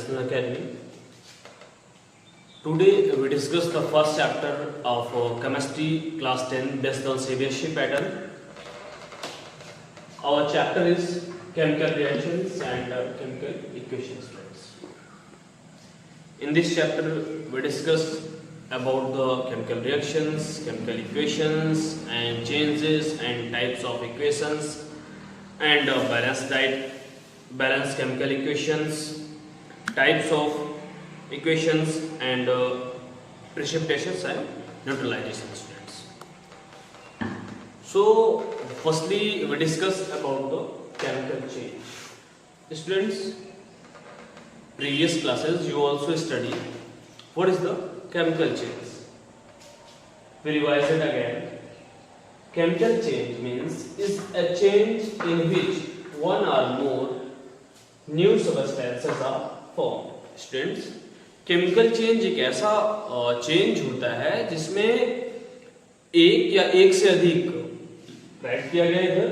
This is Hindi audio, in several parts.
National Academy. Today we discuss the first chapter of chemistry class 10 based on CBSE pattern. Our chapter is chemical reactions and chemical equations. In this chapter we discussed about the chemical reactions, chemical equations and changes and types of equations and balanced chemical equations, types of equations and precipitations and neutralization students. So firstly we discuss about the chemical change. Students, previous classes you also study what is the chemical change. We revise it again. Chemical change means is a change in which one or more new substances are formed. Students, chemical change एक ऐसा चेंज होता है जिसमें एक या एक से अधिक, राइट किया गया इधर,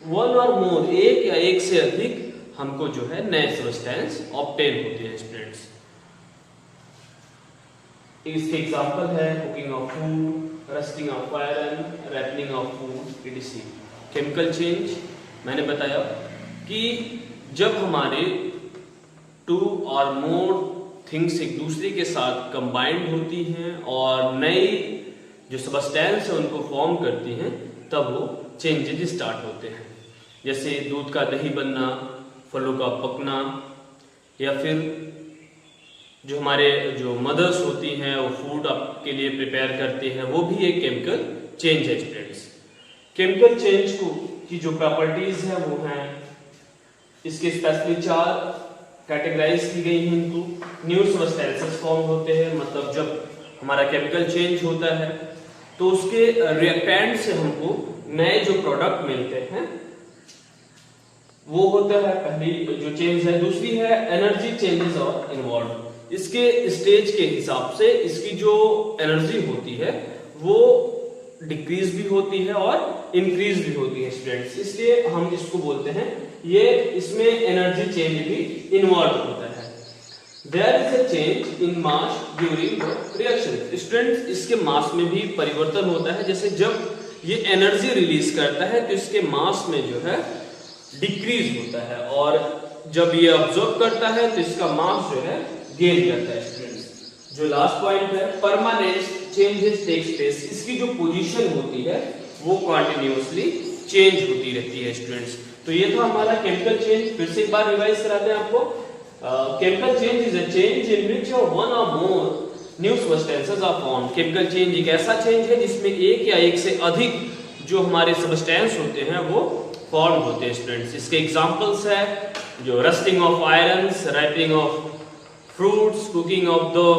वन और मोर, एक या एक से अधिक हमको जो है नए सब्सटेंस ऑब्टेन होते हैं स्टूडेंट्स. इसके एग्जांपल है cooking of food, rusting of iron, ripening of food etc. Chemical change मैंने बताया कि जब हमारे टू और मोर थिंग्स एक दूसरे के साथ कंबाइंड होती हैं और नई जो सब्सटेंस है उनको फॉर्म करती हैं, तब वो चेंजेस स्टार्ट होते हैं. जैसे दूध का दही बनना, फलों का पकना, या फिर जो हमारे जो मदर्स होती हैं वो फूड आपके लिए प्रिपेयर करती हैं, वो भी एक केमिकल चेंज है स्टूडेंट्स. केमिकल चेंज को की जो प्रॉपर्टीज है वो हैं, इसके स्पेसिफिक 4 कैटेगराइज की गई हैं. इनको न्यू सब्सटेंसेस फॉर्म होते हैं, मतलब जब हमारा केमिकल चेंज होता है तो उसके रिएक्टेंट से हमको नए जो प्रोडक्ट मिलते हैं वो होता है पहली जो चेंज है. दूसरी है एनर्जी चेंजेस और इन्वॉल्व. इसके स्टेज के हिसाब से इसकी जो एनर्जी होती है वो डिक्रीज भी होती है और इंक्रीज भी होती है स्टूडेंट्स. इसलिए हम इसको बोलते हैं, ये इसमें एनर्जी चेंज भी इन्वॉल्व होता है. There is a change in mass during the reaction. Students, इसके मास में भी परिवर्तन होता है. जैसे जब ये एनर्जी रिलीज करता है तो इसके मास में जो है डिक्रीज होता है, और जब ये ऑब्जॉर्ब करता है तो इसका मास जो है गेन करता है स्टूडेंट्स. जो लास्ट पॉइंट है, परमानेंट चेंजेस टेक्स प्लेस. इसकी जो पोजीशन होती है वो कंटिन्यूअसली चेंज होती रहती है स्टूडेंट्स. तो ये था हमारा केमिकल चेंज. फिर से एक बार रिवाइज कराते हैं आपको. Chemical change is a change in which one or more new substances are formed. Chemical change एक ऐसा चेंज है जिसमें एक या एक से अधिक जो हमारे सब्सटेंस होते हैं वो फॉर्म होते हैं स्टूडेंट्स. इसके एग्जांपल्स है जो rusting of irons, ripening of fruits, cooking of the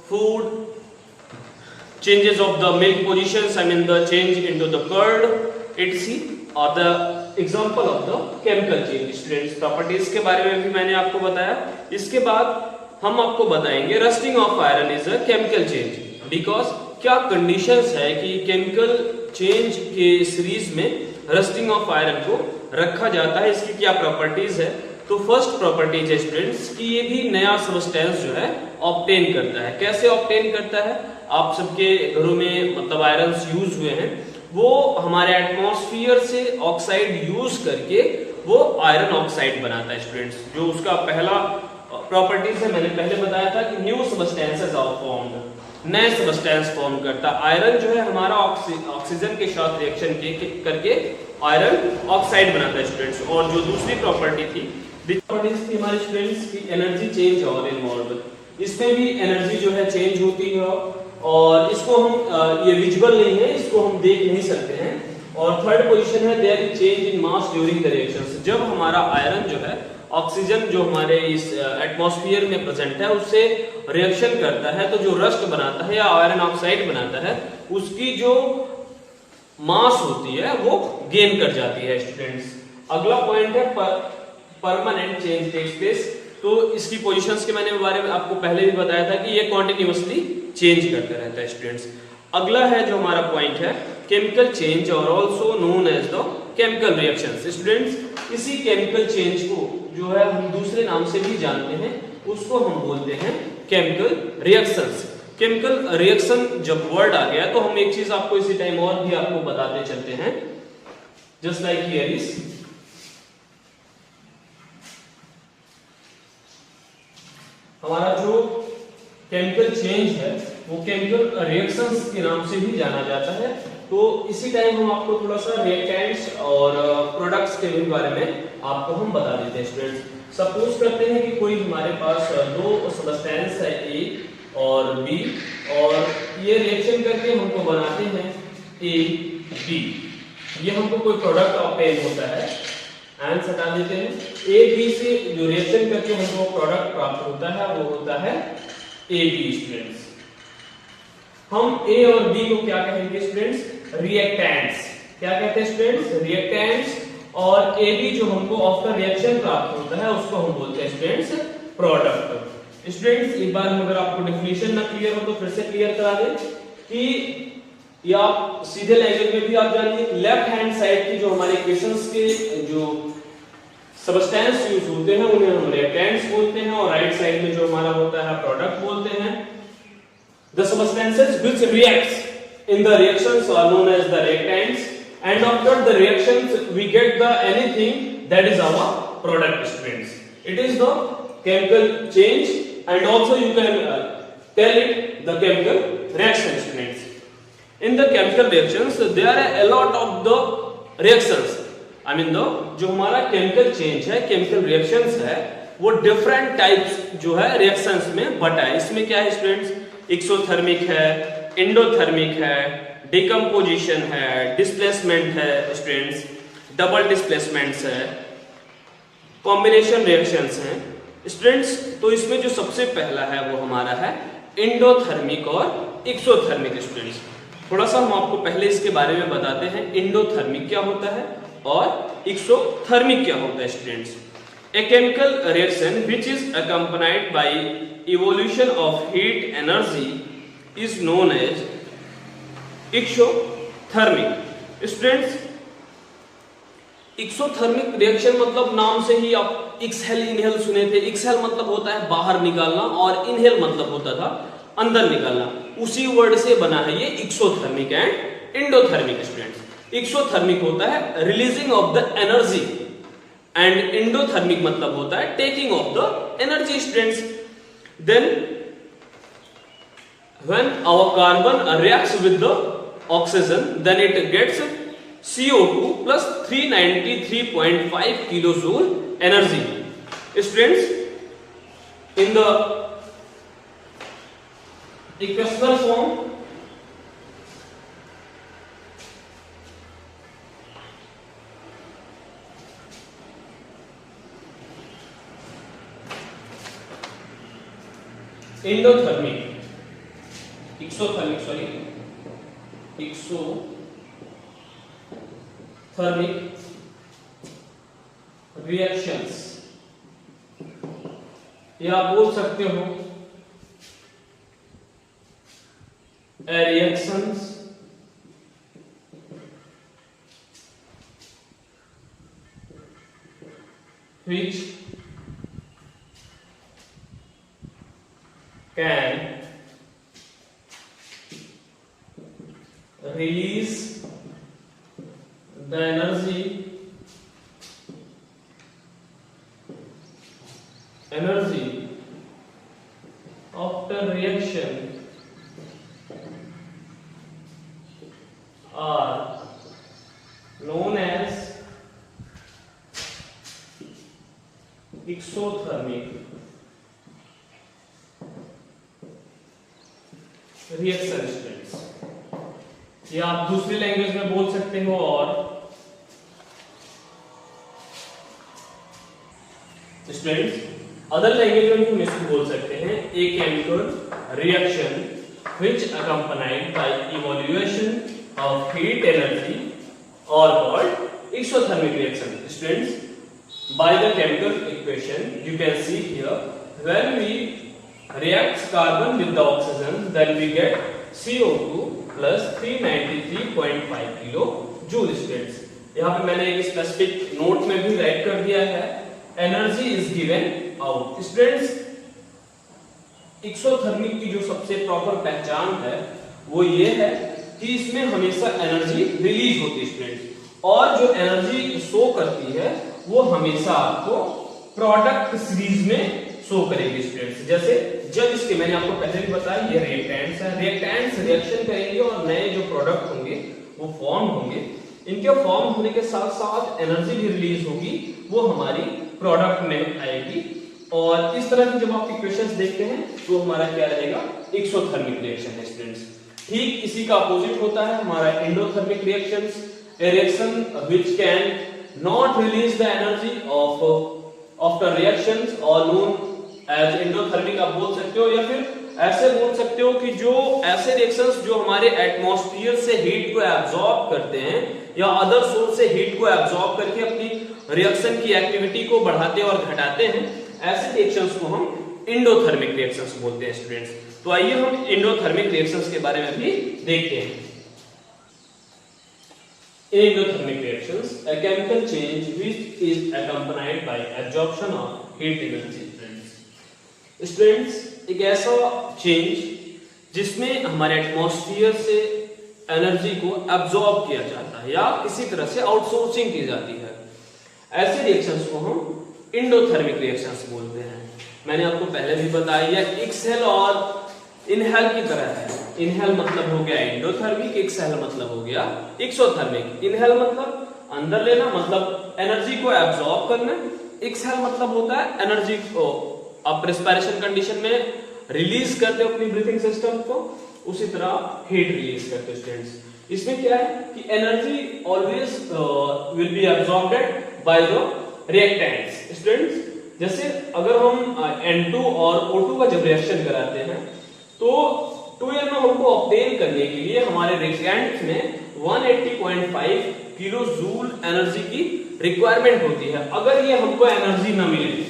food, changes of the milk positions, I mean the change into the curd etc. or the example of the chemical change. Students, properties के बारे में भी मैंने आपको बताया. इसके बाद हम आपको बताएंगे rusting of iron is a chemical change. Because क्या कंडीशंस है कि केमिकल चेंज के सीरीज में रस्टिंग ऑफ आयरन को रखा जाता है, इसकी क्या प्रॉपर्टीज है. तो फर्स्ट प्रॉपर्टीज है स्टूडेंट्स कि ये भी नया सब्सटेंस जो है ऑब्टेन करता है. कैसे ऑब्टेन करता है? आप सबके घरों में मतलब आयरन्स यूज हुए हैं, वो हमारे एटमॉस्फेयर से ऑक्साइड यूज करके वो आयरन ऑक्साइड बनाता है स्टूडेंट्स. जो उसका पहला प्रॉपर्टीज है मैंने पहले बताया था कि न्यू सब्सटेंसेस आर फॉर्म्ड, नए सब्सटेंस फॉर्म करता. आयरन जो है हमारा ऑक्सीजन के साथ रिएक्शन करके आयरन ऑक्साइड बनाता है स्टूडेंट्स. और जो दूसरी प्रॉपर्टी थी थी हमारे स्टूडेंट्स की एनर्जी चेंज और इन्वॉल्व. इसमें भी एनर्जी जो है चेंज होती है और इसको हम ये विजुअल नहीं है, इसको हम देख नहीं सकते हैं. और थर्ड पोजीशन है there is change in mass during the reactions. जब हमारा आयरन जो है ऑक्सीजन जो हमारे इस एटमॉस्फेयर में प्रेजेंट है उससे रिएक्शन करता है तो जो रस्ट बनाता है या आयरन ऑक्साइड बनाता है उसकी जो मास होती है वो गेन कर जाती है स्टूडेंट्स. अगला पॉइंट है परमानेंट चेंज टेक्स प्लेस. तो इसकी पोजीशंस के मैंने बारे में आपको पहले भी बताया था कि ये कॉन्टिन्यूअसली चेंज करता रहता है स्टूडेंट्स. अगला है जो हमारा पॉइंट है केमिकल चेंज और also known as the chemical reactions. Students, इसी केमिकल चेंज को जो है हम दूसरे नाम से भी जानते हैं, उसको हम बोलते हैं केमिकल रिएक्शंस। केमिकल रिएक्शन जब वर्ड आ गया तो हम एक चीज आपको इसी टाइम और भी आपको बताते चलते हैं, जस्ट लाइक हियर इज हमारा जो केमिकल चेंज है वो केमिकल रिएक्शंस के नाम से भी जाना जाता है। तो इसी टाइम हम आपको थोड़ा सा रिएक्टेंट्स और प्रोडक्ट्स के बारे में आपको हम बता देते हैं स्टूडेंट्स। सपोज करते हैं कि कोई हमारे पास दो सब्सटेंस है ए और बी, और ये रिएक्शन करके हमको बनाते हैं ए बी। ये हमको कोई प्रोडक्ट ऑब्टेन होता है, एंड हटा देते हैं। ए बी से जो रिएक्शन करके हमको प्रोडक्ट प्राप्त होता है वो होता है ए बी स्टूडेंट्स। हम ए और बी को क्या कहेंगे स्टूडेंट्स? रिएक्टेंट्स। क्या कहते हैं स्टूडेंट्स? रिएक्टेंट्स। और ए बी जो हमको आफ्टर रिएक्शन प्राप्त होता है उसको हम बोलते हैं स्टूडेंट्स प्रोडक्ट। स्टूडेंट्स एक बार अगर आपको डेफिनेशन ना क्लियर हो तो फिर से क्लियर करा दें कि या आप सीधे लैंग्वेज में भी आप जानिए, लेफ्ट हैंड साइड की जो हमारे इक्वेशंस के जो सब्सटेंस यूज होते हैं उन्हें हम रिएक्टेंट्स बोलते हैं, और राइट साइड में जो हमारा होता है प्रोडक्ट बोलते हैं। The substances which reacts in the reactions are known as the reactants, and after the reactions we get the anything that is our product students. It is the chemical change, and also you can tell it the chemical reaction students. In the chemical reactions there are a lot of the reactions. I mean the जो हमारा chemical change है, chemical reactions है, वो different types जो है reactions में बटा है। इसमें क्या है स्टूडेंट्स? एक्सोथर्मिक है, एंडोथर्मिक है, डिकम्पोजिशन है, डिस्प्लेसमेंट है स्टूडेंट्स, डबल डिस्प्लेसमेंट्स है, कॉम्बिनेशन रिएक्शंस हैं स्टूडेंट्स। तो इसमें जो सबसे पहला है वो हमारा है एंडोथर्मिक और एक्सोथर्मिक स्टूडेंट्स। थोड़ा सा हम आपको पहले इसके बारे में बताते हैं, एंडोथर्मिक क्या होता है और एक्सोथर्मिक क्या होता है students. A chemical reaction which is accompanied by evolution of heat energy is known as exothermic. Students, exothermic reaction मतलब नाम से ही आप exhale inhale सुने थे। exhale मतलब होता है बाहर निकालना और inhale मतलब होता था अंदर निकालना, उसी वर्ड से बना है ये exothermic and endothermic students। exothermic होता है releasing of the energy and endothermic मतलब होता है taking of the energy students. Then when our carbon reacts with the oxygen then it gets CO2 plus 393.5 kilojoule energy. Students, in the equational form endothermic, exothermic sorry exothermic reactions, या आप बोल सकते हो reactions which can release the energy after reaction are known as exothermic reaction students. या आप दूसरी लैंग्वेज में बोल सकते हो, और स्टूडेंट्स अदर लैंग्वेज में भी हम इसको बोल सकते हैं a chemical reaction which accompanied by evolution of heat energy और called exothermic reaction. Students by the chemical equation you can see here when we reacts carbon with the oxygen then we get CO2 plus 393.5 kilojoule students। यहाँ पे मैंने एक स्पेसिफिक नोट में भी राइट कर दिया है, energy is given out. Students exothermic की जो सबसे प्रॉपर पहचान है वो ये है कि इसमें हमेशा एनर्जी रिलीज होती है स्टूडेंट्स, और जो एनर्जी शो करती है वो हमेशा आपको प्रोडक्ट सीरीज में शो करेगी स्टूडेंट्स। जैसे जब इसके, मैंने आपको पहले भी बताया, ये रिएक्टेंट्स है, रिएक्टेंट्स रिएक्शन करेंगे और नए जो प्रोडक्ट होंगे वो फॉर्म होंगे। इनके फॉर्म होने के साथ साथ एनर्जी भी रिलीज होगी, वो हमारी प्रोडक्ट में आएगी। और इस तरह की जब आप इक्वेशंस देखते हैं तो हमारा क्या रहेगा, एक्सोथर्मिक रिएक्शन है स्टूडेंट्स। ठीक इसी का अपोजिट होता है हमारा endothermic reactions, a reaction which can not release the energy of the reactions or known as endothermic आप बोल सकते हो, या फिर ऐसे बोल सकते हो कि जो ऐसे रिएक्शंस जो हमारे एटमॉस्फेयर से हीट को एब्जॉर्ब करते हैं या अदर सोर्स से हीट को एब्जॉर्ब करके अपनी रिएक्शन की एक्टिविटी को बढ़ाते और घटाते हैं, ऐसे रिएक्शंस को हम एंडोथर्मिक रिएक्शंस बोलते हैं स्टूडेंट्स। तो आइए हम एंडोथर्मिक रिएक्शंस के बारे में भी देखते हैं। In endothermic reactions, a chemical change which is accompanied by absorption of heat energy. Students, एक ऐसा चेंज जिसमें हमारे एटमॉस्फेयर से एनर्जी को एब्जॉर्ब किया जाता है या किसी तरह से आउटसोर्सिंग की जाती है, ऐसे रिएक्शंस को हम एंडोथर्मिक रिएक्शंस बोलते हैं। मैंने आपको पहले भी बताया, एक्सहेल और इनहेल की तरह है। इनहेल मतलब हो गया एंडोथर्मिक, एक्सहेल मतलब हो गया एक्सोथर्मिक। इनहेल मतलब अंदर लेना, मतलब एनर्जी को एब्जॉर्ब करना। एक्सहेल मतलब होता है एनर्जी को आप रेस्पिरेशन कंडीशन में रिलीज करते हो अपनी ब्रीथिंग सिस्टम को, उसी तरह हीट रिलीज करते हो स्टूडेंट्स। इसमें क्या है कि energy always will be absorbed by the reactants students. जैसे अगर हम N2 और O2 का जब रिएक्शन कराते हैं तो 2m हमको ऑब्टेन करने के लिए हमारे रिएक्टेंट में 180.5 किलो जूल एनर्जी की रिक्वायरमेंट होती है। अगर ये हमको एनर्जी न मिले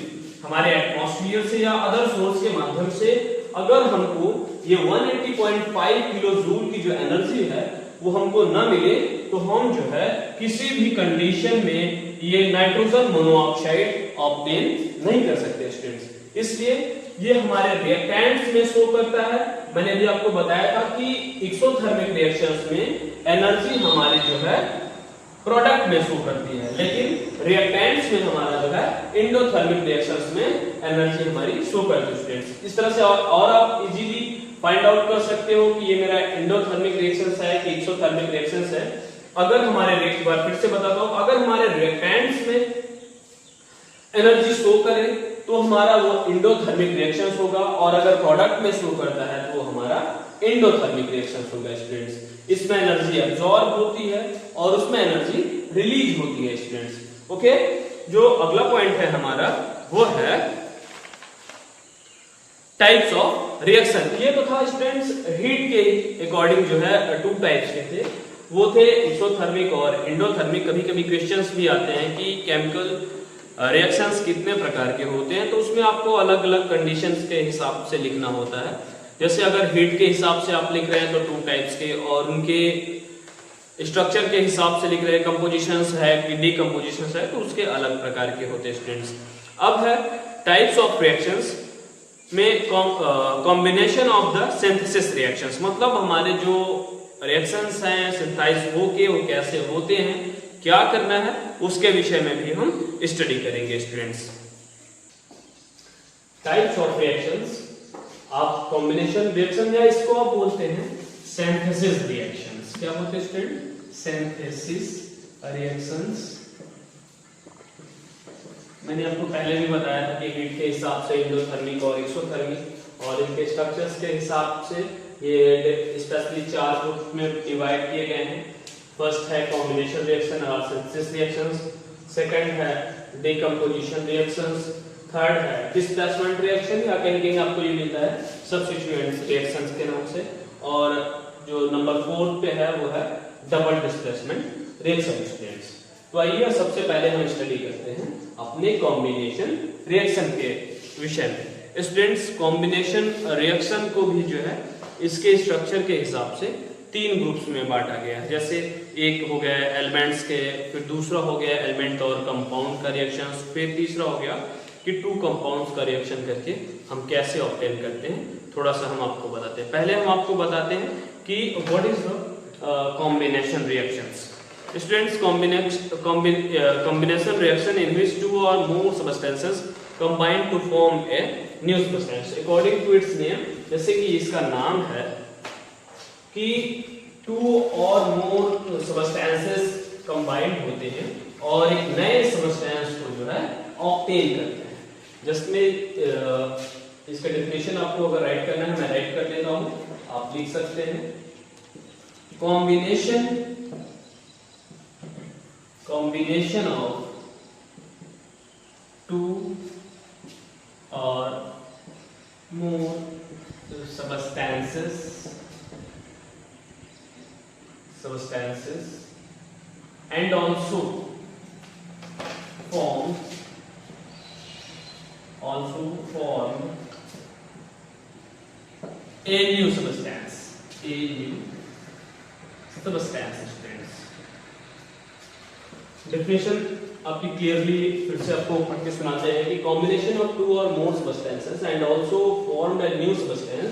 हमारे एटमॉस्फेयर से या अदर सोर्स के माध्यम से, अगर हमको ये 180.5 किलो जूल की जो एनर्जी है वो हमको न मिले तो हम जो है किसी भी कंडीशन में ये नाइट्रोजन मोनोऑक्साइड ऑब्टेन नहीं कर सकते स्टूडेंट्स। इसलिए ये हमारे रिएक्टेंट्स में शो करता है। मैंने अभी आपको बताया था कि एक्सोथर्मिक रिएक्शंस में एनर्जी हमारी जो है प्रोडक्ट में शो करती है, लेकिन रिएक्टेंट्स में हमारा जो है एंडोथर्मिक रिएक्शंस में एनर्जी हमारी शो करती है स्टूडेंट्स। इस तरह से और आप इजीली फाइंड आउट कर सकते हो कि ये मेरा एंडोथर्मिक रिएक्शंस है कि एक्सोथर्मिक रिएक्शंस है। अगर हमारे फिर से बताता हूं, अगर हमारे रिएक्टेंट्स में एनर्जी शो करे तो हमारा वो एंडोथर्मिक रिएक्शंस होगा, और अगर प्रोडक्ट में शो करता है तो हमारा एंडोथर्मिक रिएक्शंस होगा स्टूडेंट्स। इसमें एनर्जी एब्जॉर्ब होती है और उसमें एनर्जी रिलीज होती है स्टूडेंट्स। ओके, जो अगला पॉइंट है हमारा वो है टाइप्स ऑफ रिएक्शन। ये तो था स्टूडेंट्स हीट के अकॉर्डिंग जो है 2 टाइप्स के थे, वो थे एक्सोथर्मिक और एंडोथर्मिक। कभी कभी क्वेश्चंस भी आते हैं कि केमिकल रिएक्शंस कितने प्रकार के होते हैं, तो उसमें आपको अलग अलग कंडीशंस के हिसाब से लिखना होता है। जैसे अगर हीट के हिसाब से आप लिख रहे हैं तो 2 टाइप्स के, और उनके स्ट्रक्चर के हिसाब से लिख रहे हैं, कंपोजिशंस है कि डीकंपोजिशंस है, तो उसके अलग प्रकार के होते हैं स्टूडेंट्स। अब है टाइप्स ऑफ रिएक्शंस में combination of the synthesis reactions, मतलब हमारे जो रिएक्शंस हैं सिंथेसाइज होके वो कैसे होते हैं, क्या करना है, उसके विषय में भी हम स्टडी करेंगे स्टूडेंट्स। टाइप्स ऑफ रिएक्शंस, आप कॉम्बिनेशन रिएक्शन या इसको आप बोलते हैं सिंथेसिस रिएक्शंस। क्या बोलते हैं स्टूडेंट? Synthesis reactions. मैंने आपको पहले भी बताया था कि हीट के हिसाब से एंडोथर्मिक और एक्सोथर्मिक, और इनके स्ट्रक्चर्स के हिसाब से ये स्पेशली 4 ग्रुप में डिवाइड किए गए हैं। फर्स्ट है combination reaction or synthesis reactions, second है डीकंपोजिशन रिएक्शंस, थर्ड है डिस्प्लेसमेंट रिएक्शन या कहीं कहीं आपको ये मिलता है सब्स्टिट्यूएंट्स रिएक्शंस के नाम से, और जो नंबर 4 पे है वो है डबल डिस्प्लेसमेंट रिएक्शन स्टूडेंट्स। तो आइए सबसे पहले हम स्टडी करते हैं अपने कॉम्बिनेशन रिएक्शन के विषय में। स्टूडेंट्स, कॉम्बिनेशन रिएक्शन को भी जो है इसके स्ट्रक्चर के हिसाब से 3 ग्रुप्स में बांटा गया है। जैसे एक हो गया एलिमेंट्स के, फिर दूसरा हो गया एलिमेंट और कंपाउंड का रिएक्शंस, फिर तीसरा हो गया कि 2 कंपाउंड्स का रिएक्शन करके हम कैसे ऑब्टेन करते हैं, थोड़ा सा हम आपको बताते हैं। पहले हम आपको बताते हैं कि what is the combination reactions. Students, combination reaction in which two or more substances combine to form a new substance according to its name, जैसे कि इसका नाम है कि two or more substances combined होते हैं और एक नए substance को जो है obtain करते हैं। जस्ट में इसका डेफिनेशन आपको अगर राइट करना है, मैं राइट कर देता हूं, आप लिख सकते हैं। combination of two or more substances and also form a new substance students। Definition आपकी क्लियरली फिर से आपको पढ़ के सुनाते हैं कि combination of two or more substances and also formed a new substance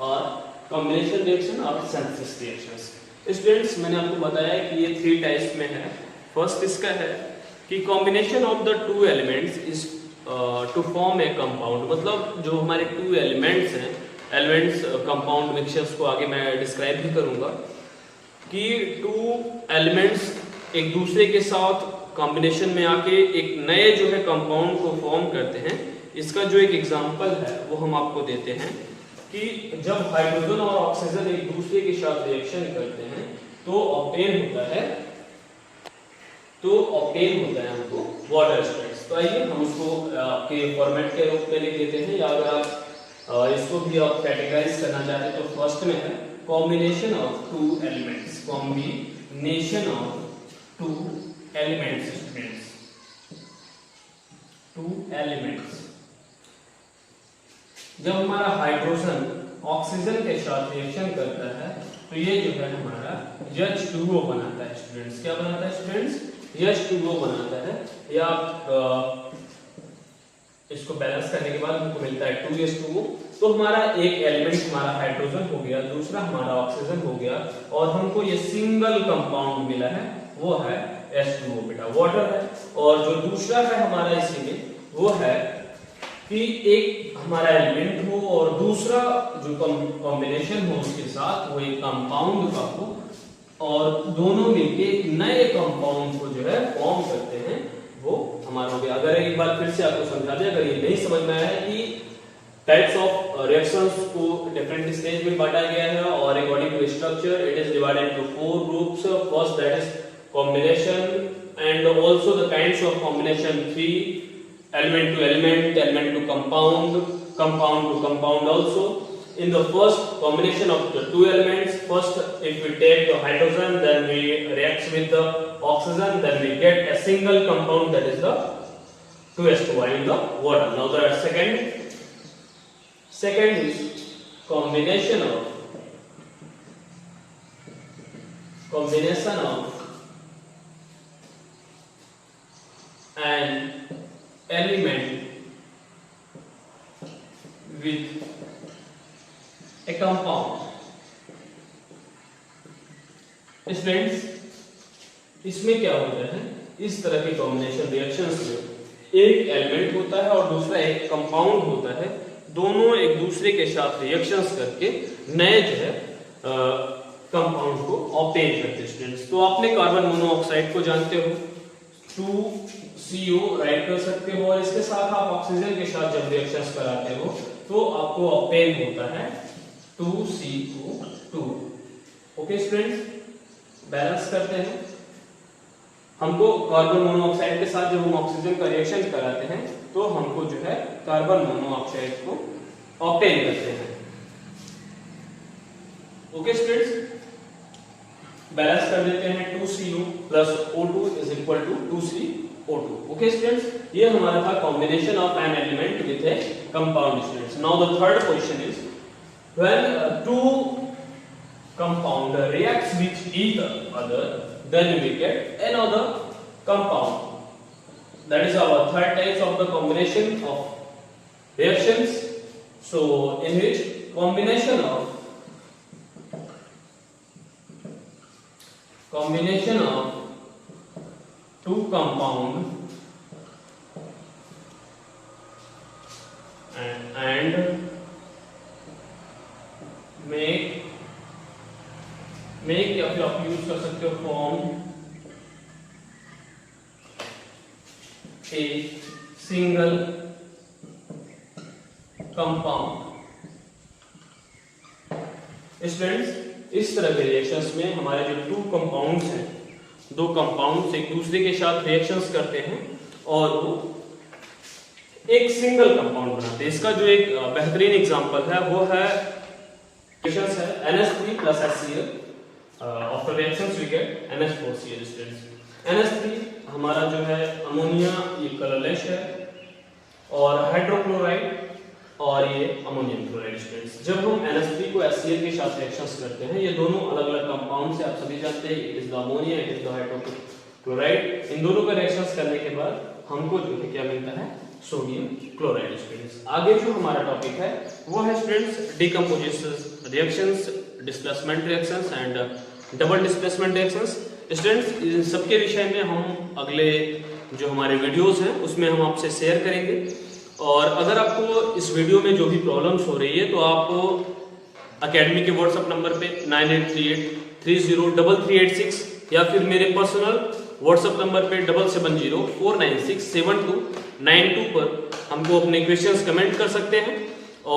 or combination reaction or synthesis reactions. Students, मैंने आपको बताया कि ये 3 टाइप्स में है। फर्स्ट इसका है कि combination of the two elements is to form a compound, मतलब जो हमारे 2 एलिमेंट्स हैं, एलिमेंट्स कंपाउंड मिक्सचर्स को आगे मैं डिस्क्राइब भी करूंगा कि 2 एलिमेंट्स एक दूसरे के साथ कॉम्बिनेशन में आके एक नए जो है कंपाउंड को फॉर्म करते हैं। इसका जो एक एग्जांपल है वो हम आपको देते हैं कि जब हाइड्रोजन और ऑक्सीजन एक दूसरे के साथ रिएक्शन करते हैं तो ऑब्टेन होता है हमको वाटर स्टेट्स। तो आइए हम उसको आपके फॉर्मेट के रूप में लिख देते हैं, या अगर आप इसको भी आप कैटेगराइज करना चाहते हैं तो फर्स्ट में है combination of two elements. Combination of two elements जब हमारा हाइड्रोजन ऑक्सीजन के साथ रिएक्शन करता है तो ये जो है हमारा H2O बनाता है स्टूडेंट्स। क्या बनाता है स्टूडेंट्स? H2O बनाता है। या आप इसको बैलेंस करने के बाद हमको मिलता है 2H2O। तो हमारा एक एलिमेंट हमारा हाइड्रोजन हो गया, दूसरा हमारा ऑक्सीजन हो गया, और हमको ये सिंगल कंपाउंड मिला है, वो है H2O बेटा, वाटर है। और जो दूसरा है हमारा इसी में वो है कि एक हमारा एलिमेंट हो और दूसरा जो कॉम्बिनेशन हो उसके साथ वो एक कंपाउंड का हो, और दोनों मिलके एक नए कंपाउंड को जो है फॉर्म करते हैं, वो हमारा हो गया। अगर एक बार फिर से आपको समझा दें, अगर ये नहीं समझ में आया कि टाइप्स ऑफ रिएक्शंस को डिफरेंट स्टेज में बांटा गया है और according to structure it is divided into 4 groups. First that is combination and also the kinds of combination 3: element to element, element to compound, compound to compound also. In the first combination of the 2 elements, first if we take the hydrogen, then we reacts with the oxygen, then we get a single compound, that is the 2H2O in the water. Now the second is combination of an element with a compound. Students, इसमें क्या होता है, इस तरह की कॉम्बिनेशन रिएक्शंस में एक एलिमेंट होता है और दूसरा एक कंपाउंड होता है, दोनों एक दूसरे के साथ रिएक्शंस करके नए जो है कंपाउंड को ऑब्टेन करते हैं। स्टूडेंट्स, तो आपने कार्बन मोनोऑक्साइड को जानते हो, 2CO राइट कर सकते हो, और इसके साथ आप ऑक्सीजन के साथ जब रिएक्शंस कराते हो तो आपको ऑब्टेन होता है 2CO2। ओके स्टूडेंट्स, बैलेंस करते हैं। हमको कार्बन मोनोऑक्साइड के साथ जब हम ऑक्सीजन का रिएक्शन कराते हैं तो हमको जो है कार्बन मोनोऑक्साइड को ऑब्टेन करते हैं। ओके स्टूडेंट्स, बैलेंस कर देते हैं। 2CO plus O2 is equal to 2CO2। Okay students, ये हमारा था combination of an element with a compound. Students, now the third question is when two compound reacts with each other, then we get another compound. That is our third type of the combination of reactions. So in which combination of two compound and make या फिर आप यूज कर सकते हो form a single compound. Students, इस तरह के रिएक्शंस में हमारे जो टू कंपाउंड्स हैं, दो कंपाउंड्स एक दूसरे के साथ रिएक्शंस करते हैं और वो एक सिंगल कंपाउंड बनाते हैं। इसका जो एक बेहतरीन एग्जांपल है वो है रिएक्शंस है NH3 plus HCl। After reactions we get NH4Cl। Students, NH3 हमारा जो है अमोनिया, ये कलरलेस है, और हाइड्रोक्लोराइड और ये अमोनियम क्लोराइड। स्टूडेंट्स, जब हम NH3 को HCl के साथ रिएक्शंस करते हैं, ये दोनों अलग अलग कंपाउंड से आप सभी जानते हैं, it is the ammonia, it is the hydrochloride. इन दोनों का रिएक्शंस करने के बाद हमको जो है क्या मिलता है, सोडियम क्लोराइड। स्टूडेंट्स, आगे जो हमारा टॉपिक है वो है students decomposition reactions, displacement reactions and double displacement reactions. Students, इन सबके विषय में हम अगले जो हमारे वीडियोस हैं उसमें हम आपसे शेयर करेंगे। और अगर आपको इस वीडियो में जो भी प्रॉब्लम्स हो रही है तो आप अकेडमी के व्हाट्सएप नंबर पे 9838303386 या फिर मेरे पर्सनल व्हाट्सएप नंबर पे 7704967292 पर हमको अपने क्वेश्चंस कमेंट कर सकते हैं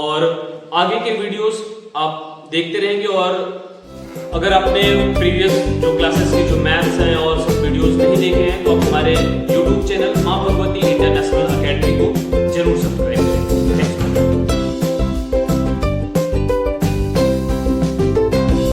और आगे के वीडियोस आप देखते रहेंगे। और अगर आपने प्रीवियस